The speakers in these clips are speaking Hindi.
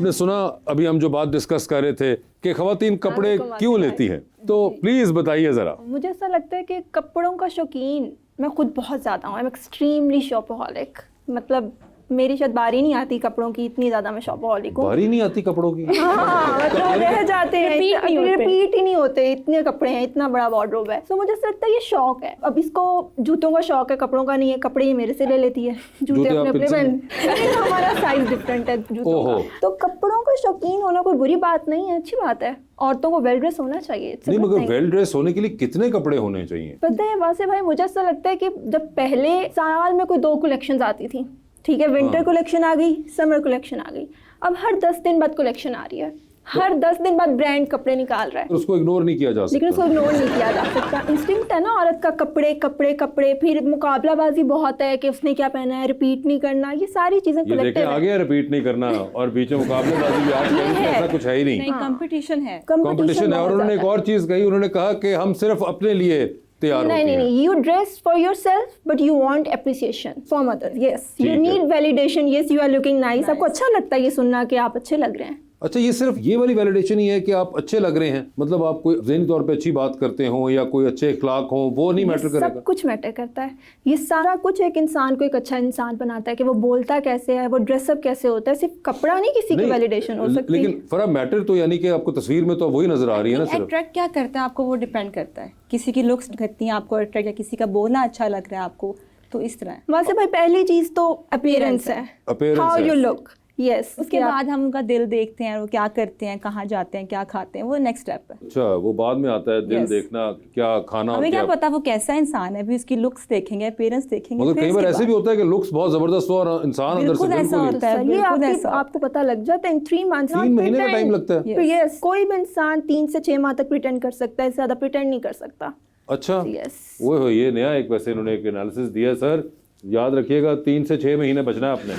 आपने सुना अभी हम जो बात डिस्कस कर रहे थे कि ख़वातीन कपड़े क्यों लेती हैं, तो प्लीज़ बताइए ज़रा। मुझे ऐसा लगता है कि कपड़ों का शौकीन मैं खुद बहुत ज़्यादा हूँ। आई एम एक्सट्रीमली शॉपaholic। मतलब मेरी शायद बारी नहीं आती कपड़ों की, इतनी ज़्यादा मैं शॉपaholic हूँ। बारी नहीं आती कपड़ों की? हाँ, मतलब रह जाते हैं, रिपीट ही नहीं होते, इतने कपड़े हैं, इतना बड़ा वार्डरोब है। तो मुझे ऐसा लगता है ये शौक है। अब इसको जूतों का शौक है, कपड़ों का नहीं है। कपड़े ही मेरे से ले लेती है, जूते अपने पहन। हमारा साइज डिफरेंट है जूतों का। तो कपड़ों का शौकीन होना कोई बुरी बात नहीं है, अच्छी बात है। औरतों को वेल ड्रेस होना चाहिए। नहीं, मगर वेल ड्रेस होने के लिए कितने कपड़े होने चाहिए? पता है वासे भाई, मुझे ऐसा लगता है कि जब पहले साल में कोई 2 कलेक्शंस आती थी, ठीक है, विंटर कलेक्शन आ गई, समर कलेक्शन आ गई। अब हर 10 दिन बाद कलेक्शन आ रही है, हर 10 दिन बाद ब्रांड कपड़े निकाल रहा है। उसको इग्नोर नहीं किया जा सकता। लेकिन उसको इग्नोर नहीं किया जा सकता। इंस्टिंक्ट है ना औरत का, कपड़े कपड़े कपड़े। फिर मुकाबलाबाजी बहुत है कि उसने क्या पहना है, रिपीट नहीं करना, ये सारी चीजें कलेक्टिव है। आगे रिपीट नहीं करना और बीच में मुकाबलाबाजी भी आज ऐसा कुछ है ही नहीं। कंपटीशन है, कंपटीशन है। और उन्होंने एक और चीज कही, उन्होंने कहा कि हम सिर्फ अपने लिए तैयार होते हैं। नहीं, you dress for yourself but you want appreciation from others. Yes, you need validation. Yes, you are looking nice. आपको अच्छा लगता है ये सुनना कि आप अच्छे लग रहे हैं। अच्छा, ये सिर्फ ये वाली वैलिडेशन ही है कि आप अच्छे लग रहे हैं? मतलब आप कोई ज़हनी तौर पे अच्छी बात करते हो या कोई अच्छे इखलाक हो, वो नहीं मैटर करेगा? सब कुछ मैटर करता है। ये सारा कुछ एक इंसान को एक अच्छा इंसान बनाता है कि वो बोलता कैसे है, वो ड्रेसअप कैसे होता है। सिर्फ कपड़ा नहीं किसी की वैलिडेशन हो सकती। लेकिन फरा मैटर तो यानी कि आपको तस्वीर में तो वही नजर आ रही है ना। सिर्फ अट्रैक्ट क्या करता है आपको, वो डिपेंड करता है। किसी की लुक्स करती हैं आपको अट्रैक्ट, या किसी का बोलना अच्छा लग रहा है आपको, तो इस तरह। वैसे भाई पहली चीज तो अपीयरेंस है, हाउ यू लुक। यस, उसके बाद हम उनका दिल देखते हैं, वो क्या करते हैं, कहाँ जाते हैं, क्या खाते हैं, वो नेक्स्ट स्टेप है। अच्छा, वो बाद में आता है दिल देखना, क्या खाना। हमें क्या पता वो कैसा इंसान है, भी उसकी लुक्स देखेंगे, अपीयरेंस देखेंगे। मगर कई बार ऐसे भी होता है कि लुक्स बहुत जबरदस्त हो और इंसान अंदर से ऐसा होता है। ये आपको पता लग जाता है इन 3 मंथ्स, 3 महीने का टाइम लगता है। यस, कोई भी इंसान 3 से 6 माह तक प्रिटेंड कर सकता है, ज्यादा प्रिटेंड नहीं कर सकता। अच्छा, वो ये नया एक वैसे इन्होंने एक एनालिसिस दिया। सर याद रखिएगा, 3 से 6 महीने बचना है अपने।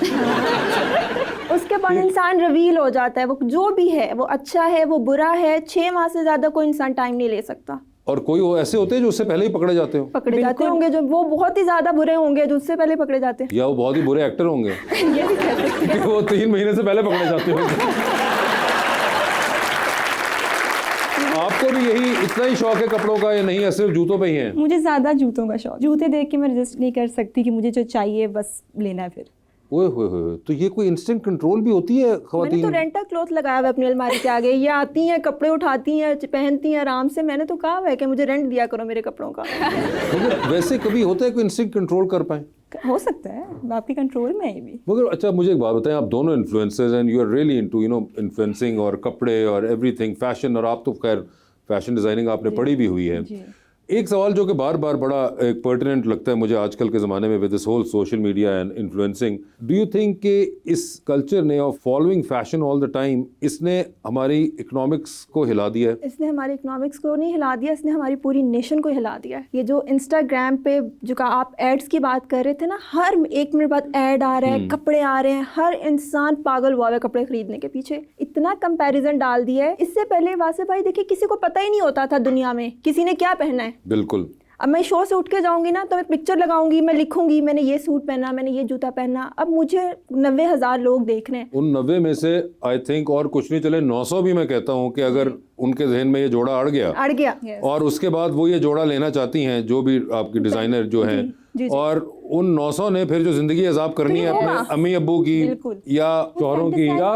उसके बाद इंसान रिवील हो जाता है, वो जो भी है, वो अच्छा है, वो बुरा है। 6 माह से ज्यादा कोई इंसान टाइम नहीं ले सकता। और कोई वो ऐसे होते हैं जो उससे पहले ही पकड़े जाते हो? पकड़े जाते होंगे, जो वो बहुत ही ज्यादा बुरे होंगे जो उससे पहले पकड़े जाते हैं, या वो बहुत ही बुरे एक्टर होंगे ये भी कह सकते हैं। वो 3 महीने से पहले पकड़े जाते होंगे। आपको भी यही इतना ही शौक है कपड़ों का या नहीं, या सिर्फ जूतों पे ही है? मुझे ज्यादा जूतों का शौक। जूते देख के मैं रजिस्ट नहीं कर सकती कि मुझे जो चाहिए बस लेना है। फिर ओए होए, तो ये कोई इंस्टेंट कंट्रोल भी होती है ख़वातीन? मैंने तो रेंटल क्लॉथ लगाया हुआ अपनी अलमारी के आगे। ये आती हैं, कपड़े उठाती हैं, पहनती हैं आराम से। मैंने तो कहा है कि मुझे रेंट दिया करो मेरे कपड़ों का। वैसे कभी होता है कोई इंस्टेंट कंट्रोल कर पाए? हो सकता है, आपके कंट्रोल में है ये भी। मगर अच्छा, मुझे एक बात बताएं, आप दोनों influencers and you are really into influencing और कपड़े और एवरीथिंग फैशन, और आप तो खैर फैशन डिज़ाइनिंग आपने पढ़ी भी हुई है। एक सवाल जो कि बार बार बड़ा एक पर्टिनेंट लगता है मुझे आजकल के ज़माने में with this whole social media and influencing, do you think कि इस कल्चर ने of following fashion all the time, इसने हमारी इकोनॉमिक्स को हिला दिया है? इसने हमारी इकोनॉमिक्स को नहीं हिला दिया, इसने हमारी पूरी नेशन को हिला दिया है। ये जो इंस्टाग्राम पे जो का आप एड्स की बात कर रहे थे ना, हर 1 मिनट बाद एड आ रहा है, कपड़े आ रहे हैं, हर इंसान पागल हुआ है कपड़े खरीदने के पीछे। इतना कंपैरिजन डाल दिया है। इससे पहले वासे भाई देखिए, किसी को पता ही नहीं होता था दुनिया में किसी ने क्या पहना है। बिल्कुल। अब मैं शो से उठ के जाऊंगी ना, तो मैं पिक्चर लगाऊंगी, मैं लिखूंगी मैंने ये सूट पहना, मैंने ये जूता पहना। अब मुझे 90,000 लोग देख रहे हैं। उन 90 में से आई थिंक और कुछ नहीं चले 900 भी मैं कहता हूँ कि अगर उनके जहन में ये जोड़ा अड़ गया और उसके बाद वो ये जोड़ा लेना चाहती हैं, जो भी आपकी डिजाइनर जो हैं, और उन 900 ने फिर जो जिंदगी अजाब करनी है अपने अम्मी अब्बू की या शौहरों की या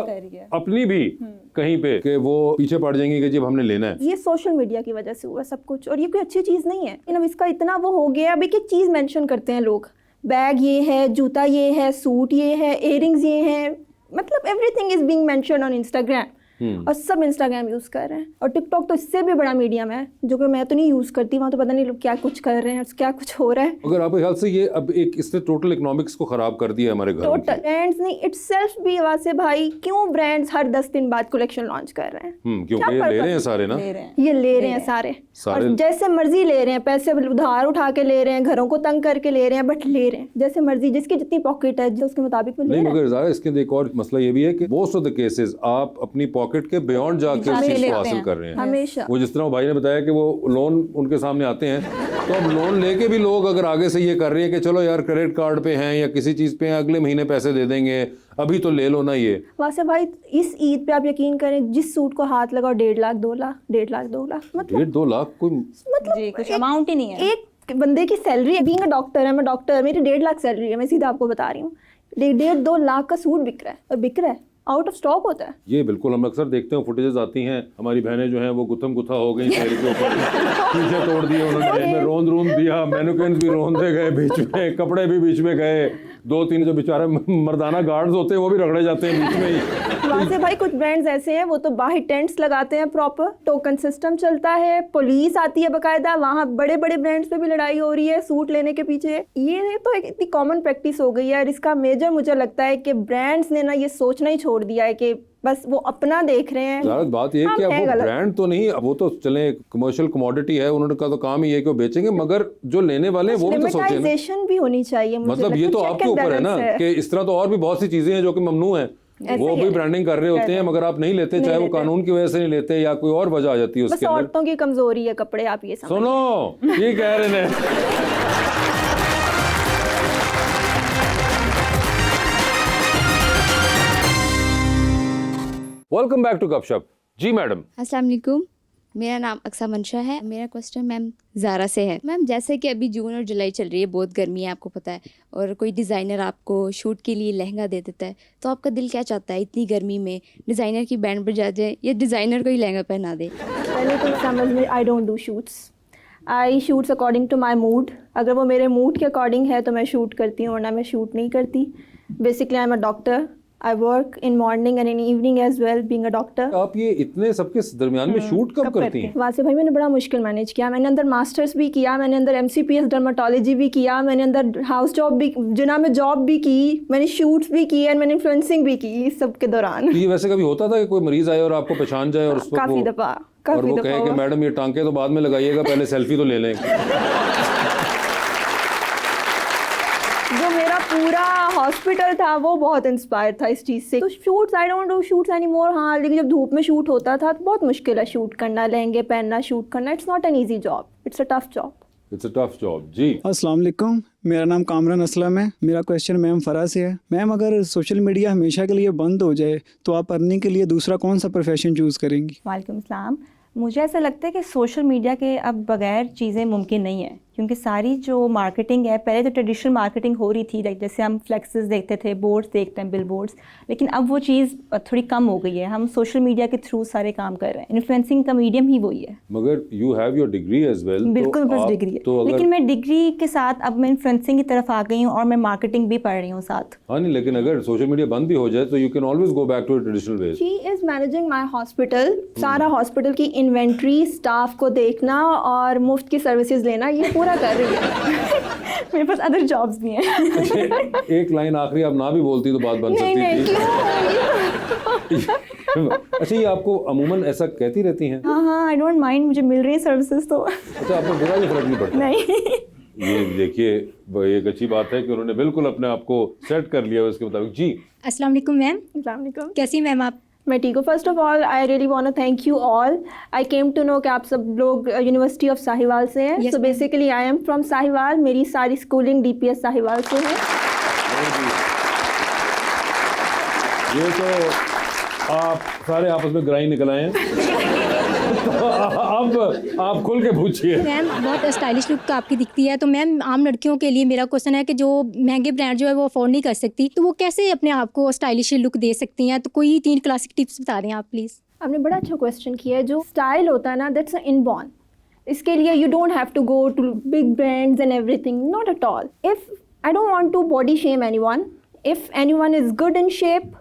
अपनी भी कहीं पे, कि वो पीछे पड़ जाएंगी कि जब हमने लेना है। ये सोशल मीडिया की वजह से हुआ सब कुछ, और ये कोई अच्छी चीज नहीं है। लेकिन अब इसका इतना वो हो गया, अब एक एक चीज मेंशन करते हैं लोग, बैग ये है, जूता ये है, सूट ये है, इयररिंग्स ये है, मतलब everything is being mentioned on Instagram. और सब इंस्टाग्राम यूज कर रहे हैं, और टिकटॉक तो इससे भी बड़ा मीडियम है जो कि मैं तो नहीं यूज करती। वहाँ तो पता नहीं लोग क्या कुछ कर रहे हैं, क्या कुछ हो रहा है। अगर आपके ख्याल से ये अब एक इसने टोटल इकोनॉमिक्स को खराब कर दिया है हमारे घर में? टोटल ब्रांड्स नहीं, इटसेल्फ भी वासे भाई, क्यों ब्रांड्स हर 10 दिन बाद कलेक्शन लॉन्च कर रहे हैं? क्योंकि ये ले रहे हैं सारे ना, ये ले रहे हैं सारे, और जैसे मर्जी ले रहे हैं, पैसे उधार उठा के ले रहे हैं, घरों को तंग करके ले रहे हैं, बट ले रहे हैं जैसे मर्जी, जिसकी जितनी पॉकेट है उसके मुताबिक वो ले रहे हैं। मगर ज़रा इसके एक और मसला ये भी है कि मोस्ट ऑफ द केसेस आप अपनी पॉकेट के बियॉन्ड जाके उस चीज को हासिल कर रहे हैं हमेशा। वो जिस तरह भाई ने बताया कि वो लोन उनके सामने आते हैं तो अब लोन लेके भी लोग अगर आगे से ये कर रहे हैं कि चलो यार क्रेडिट कार्ड पे हैं या किसी चीज़ पे हैं, अगले महीने पैसे दे देंगे, अभी तो ले लो ना ये। वासे भाई इस ईद पे आप यकीन करें जिस सूट को हाथ लगाओ 1.5 लाख 2 लाख 1.5 लाख 2 लाख मतलब 1.5-2 लाख कोई जी कुछ अमाउंट ही नहीं है। एक बंदे की सैलरी बीइंग अ डॉक्टर है, मैं डॉक्टर, मेरी 1.5 लाख सैलरी है, मैं सीधा आपको बता रही हूँ। 1.5-2 लाख का सूट बिक रहा है और बिक रहा है, आउट ऑफ स्टॉक होता है। ये बिल्कुल हम अक्सर देखते हैं, फुटेजेस आती हैं, हमारी बहनें जो हैं वो गुत्थम गुत्था हो गई चेहरे के ऊपर, शीशे तोड़ दिए उन्होंने, रोंद दिया, मैनुकेन्स भी रोंदे गए बीच में, कपड़े भी बीच में गए, 2-3 जो बेचारे मर्दाना गार्ड्स होते हैं वो भी रगड़े जाते हैं बीच में ही। वहाँ से भाई कुछ ब्रांड्स ऐसे हैं वो तो बाहर टेंट्स लगाते हैं, प्रॉपर टोकन सिस्टम चलता है, पुलिस आती है बकायदा, वहाँ बड़े बड़े ब्रांड्स पे भी लड़ाई हो रही है सूट लेने के पीछे। ये तो एक इतनी कॉमन प्रैक्टिस हो गई है और इसका मेजर मुझे लगता है कि ब्रांड्स ने ना ये सोचना ही छोड़ दिया है कि बस वो अपना देख रहे हैं। ज़्यादा बात ये है कि अब वो ब्रांड तो नहीं, अब वो तो चले कमर्शियल कमोडिटी है, उन्होंने का तो काम ही है कि वो बेचेंगे, मगर जो लेने वाले हैं वो भी तो सोचें ना। लिमिटाइजेशन भी होनी चाहिए, मतलब ये तो आपके ऊपर है ना कि इस तरह तो और भी बहुत सी चीजें हैं जो कि ममनू हैं, वो भी ब्रांडिंग कर रहे होते हैं मगर आप नहीं लेते, चाहे वो कानून की वजह से नहीं लेते या कोई और वजह आ जाती है उसके अंदर। औरतों की कमजोरी है कपड़े, आप ये समझ। सुनो ये कह रहे हैं। वेलकम बैक टू गपशप। जी मैडम। अस्सलाम वालेकुम, मेरा नाम अक्सा मंशा है। मेरा क्वेश्चन मैम ज़ारा से है। मैम जैसे कि अभी जून और जुलाई चल रही है, बहुत गर्मी है आपको पता है, और कोई डिज़ाइनर आपको शूट के लिए लहंगा दे देता है, तो आपका दिल क्या चाहता है इतनी गर्मी में डिज़ाइनर की बैंड बजा जाए या डिज़ाइनर को ही लहंगा पहना दे? पहले तो समझ में, I don't do shoots, I shoots according to my mood. अगर वो मेरे मूड के अकॉर्डिंग है तो मैं शूट करती हूँ, वरना मैं शूट नहीं करती। Basically I am a doctor, I work in morning and in evening as well, being a doctor. आप ये इतने सबके दरमियान में शूट कब करती हैं? वहाँ से भाई मैंने बड़ा मुश्किल मैनेज किया। मैंने अंदर मास्टर्स भी किया, मैंने अंदर MCPS डर्माटोलॉजी भी किया, मैंने अंदर हाउस जॉब भी, जिना में जॉब भी की, मैंने शूट्स भी किए और मैंने इन्फ्लुएंसिंग भी की इस सब के दौरान। ये वैसे कभी होता था कि कोई मरीज आए और आपको पहचान जाए और उसको काफ़ी दफ़ा और वो कहे कि मैडम ये टांके तो बाद में लगाइएगा, पहले सेल्फी तो ले लें। जो मेरा पूरा हॉस्पिटल था वो बहुत इंस्पायर था इस चीज़ से। तो shoots, I don't do shoots any more. हाँ, लेकिन जब धूप में शूट होता था तो बहुत मुश्किल है शूट करना, लहंगे पहनना, शूट करना। It's not an easy job, it's a tough job. It's a tough job. जी अस्सलाम वालेकुम, मेरा नाम कामरान असलम है। मेरा क्वेश्चन मैम फरा से है। मैम अगर सोशल मीडिया हमेशा के लिए बंद हो जाए तो आप अर्निंग के लिए दूसरा कौन सा प्रोफेशन चूज़ करेंगी? वालेकुम अस्सलाम। मुझे ऐसा लगता है कि सोशल मीडिया के अब बगैर चीज़ें मुमकिन नहीं है, क्योंकि सारी जो मार्केटिंग है, पहले तो ट्रेडिशनल मार्केटिंग हो रही थी, लाइक जैसे हम फ्लेक्सेस देखते थे, बोर्ड्स देखते हैं, बिल बोर्ड्स, लेकिन अब वो चीज़ थोड़ी कम हो गई है। हम सोशल मीडिया के थ्रू सारे काम कर रहे हैं, इन्फ्लुएंसिंग का मीडियम ही वही है। मगर you have your degree as well. बिल्कुल, बस डिग्री है, तो लेकिन मैं डिग्री के साथ अब मैं इन्फ्लुएंसिंग की तरफ आ गई हूँ और मैं मार्केटिंग भी पढ़ रही हूँ साथ। हाँ नहीं, लेकिन अगर सोशल मीडिया बंद भी हो जाए तो you can always go back to traditional ways. She is managing my hospital. सारा हॉस्पिटल की इन्वेंट्री, स्टाफ को देखना और मुफ्त की सर्विसेज लेना, ये पूरा कर रही है। मेरे पास अदर जॉब्स भी हैं। एक लाइन आखिरी आप ना भी बोलती तो बात बन सकती थी। अच्छा, ये आपको अमूमन ऐसा कहती रहती हैं? हाँ, आई डोंट माइंड, मुझे मिल रही है सर्विसेज तो। अच्छा, आपको बुरा भी फर्क नहीं पड़ता? नहीं। ये देखिए, एक अच्छी बात है कि उन्होंने बिल्कुल अपने आप को सेट कर लिया उसके मुताबिक। जी अस्सलाम वालेकुम मैम। अस्सलाम वालेकुम। कैसी मैम आप? मैं ठीक हूँ। First of all I really want to thank you all. I came to know कि आप सब लोग यूनिवर्सिटी ऑफ साहिवाल से हैं। So basically I am from Sahiwal. मेरी सारी स्कूलिंग DPS साहिवाल से है। ये तो आप सारे आपस में ग्राई निकल आए हैं। अब आप खुल के पूछिए। मैम बहुत स्टाइलिश लुक आपकी दिखती है, तो मैम आम लड़कियों के लिए मेरा क्वेश्चन है कि जो महंगे ब्रांड जो है वो अफोर्ड नहीं कर सकती, तो वो कैसे अपने आप को स्टाइलिश लुक दे सकती हैं? तो कोई 3 क्लासिक टिप्स बता दें आप प्लीज़। आपने बड़ा अच्छा क्वेश्चन किया है। जो स्टाइल होता है ना, दैट्स अ इनबॉर्न। इसके लिए you don't have to go to big brands and everything, not at all. If I don't want to body shame anyone, if anyone is good in shape,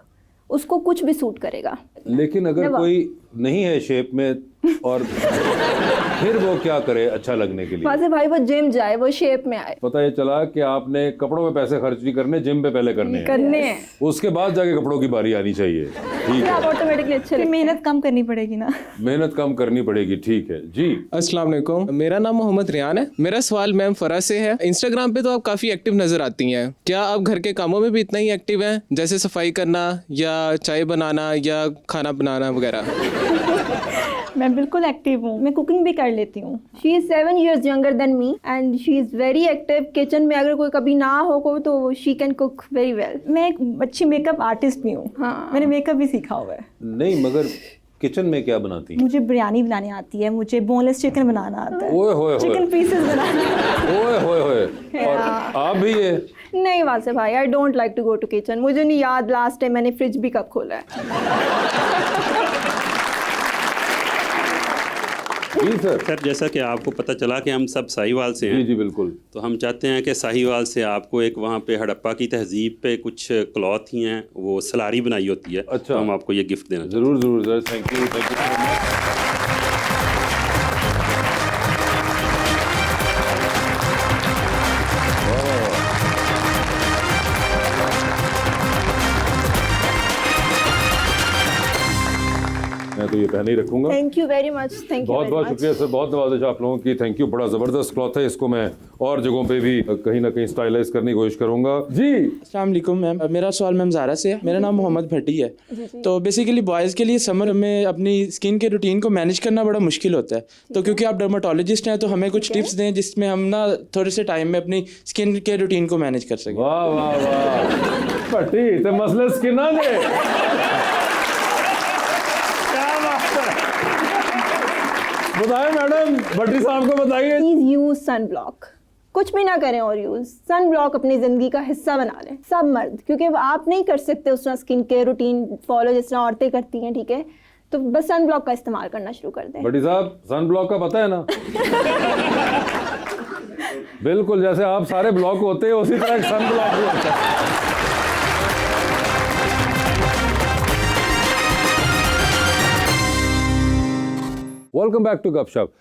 उसको कुछ भी सूट करेगा। लेकिन अगर कोई नहीं है शेप में और फिर वो क्या करे अच्छा लगने के लिए? वहाँ से भाई वो जिम जाए, वो शेप में आए। पता ये चला कि आपने कपड़ों में पैसे खर्च नहीं करने, जिम पे पहले करने हैं। उसके बाद जाके कपड़ों की बारी आनी चाहिए। ठीक है, आप ऑटोमेटिकली अच्छे। मेहनत कम करनी पड़ेगी ना। मेहनत कम करनी पड़ेगी। ठीक है जी। अस्सलाम वालेकुम, मेरा नाम मोहम्मद रियान है। मेरा सवाल मैम फरा से है। इंस्टाग्राम पे तो आप काफ़ी एक्टिव नज़र आती हैं, क्या आप घर के कामों में भी इतना ही एक्टिव हैं, जैसे सफाई करना या चाय बनाना या खाना बनाना वगैरह? मैं बिल्कुल एक्टिव हूँ, मैं कुकिंग भी कर लेती हूँ। She is 7 years younger than me and she is very active. Kitchen में अगर कोई कभी ना हो कोई तो she can cook very well. मैं एक अच्छी मेकअप आर्टिस्ट भी हूँ। हाँ. मैंने मेकअप भी सीखा हुआ है। नहीं मगर किचन में क्या बनाती हैं? मुझे बिरयानी बनानी आती है, मुझे बोनलेस चिकन बनाना आता है, ओए होए होए, चिकन पीसेस बनाना। ओए होए होए, और आप भी ये नहीं वासे भाई, I don't like to go to kitchen. मुझे नहीं याद लास्ट टाइम मैंने फ्रिज भी कब खोला है. जी सर। सर जैसा कि आपको पता चला कि हम सब साहिवाल से हैं, जी जी बिल्कुल। तो हम चाहते हैं कि साहिवाल से आपको एक वहाँ पे हड़प्पा की तहजीब पे कुछ क्लॉथ ही हैं, वो सलारी बनाई होती है। अच्छा। तो हम आपको ये गिफ्ट देना चाहते जरूर जरूर sir, thank you so much. मैं तो ये पहने ही रखूंगा। Thank you very much. Thank you बहुत बहुत शुक्रिया सर, बहुत नवाजिश आप लोगों की, थैंक यू। बड़ा ज़बरदस्त क्लॉथ है, इसको मैं और जगहों पे भी कहीं ना कहीं स्टाइलाइज करने की कोशिश करूंगा। जी अस्सलाम वालेकुम मैम, मेरा सवाल मैम ज़ारा से है। मेरा नाम मोहम्मद भट्टी है। तो बेसिकली बॉयज़ के लिए समर में अपनी स्किन के रूटीन को मैनेज करना बड़ा मुश्किल होता है, तो क्योंकि आप डर्माटोलॉजिस्ट हैं तो हमें कुछ टिप्स दें जिसमें हम ना थोड़े से टाइम में अपनी स्किन के रूटीन को मैनेज कर सकें। वाह वाह वाह, भट्टी ते मसले स्किन दे। बताएं मैडम, भट्टी साहब को बताइए। Please use sun block. कुछ भी ना करें और यूज सन ब्लॉक अपनी जिंदगी का हिस्सा बना लें सब मर्द, क्योंकि आप नहीं कर सकते उस तरह स्किन केयर रूटीन फॉलो जिस तरह औरतें करती हैं, ठीक है? तो बस सन ब्लॉक का इस्तेमाल करना शुरू कर दें. भट्टी साहब, सन ब्लॉक का पता है ना? बिल्कुल जैसे आप सारे ब्लॉक होते हैं उसी तरह एक सन ब्लॉक भी होता है। वेलकम बैक टू गपशप।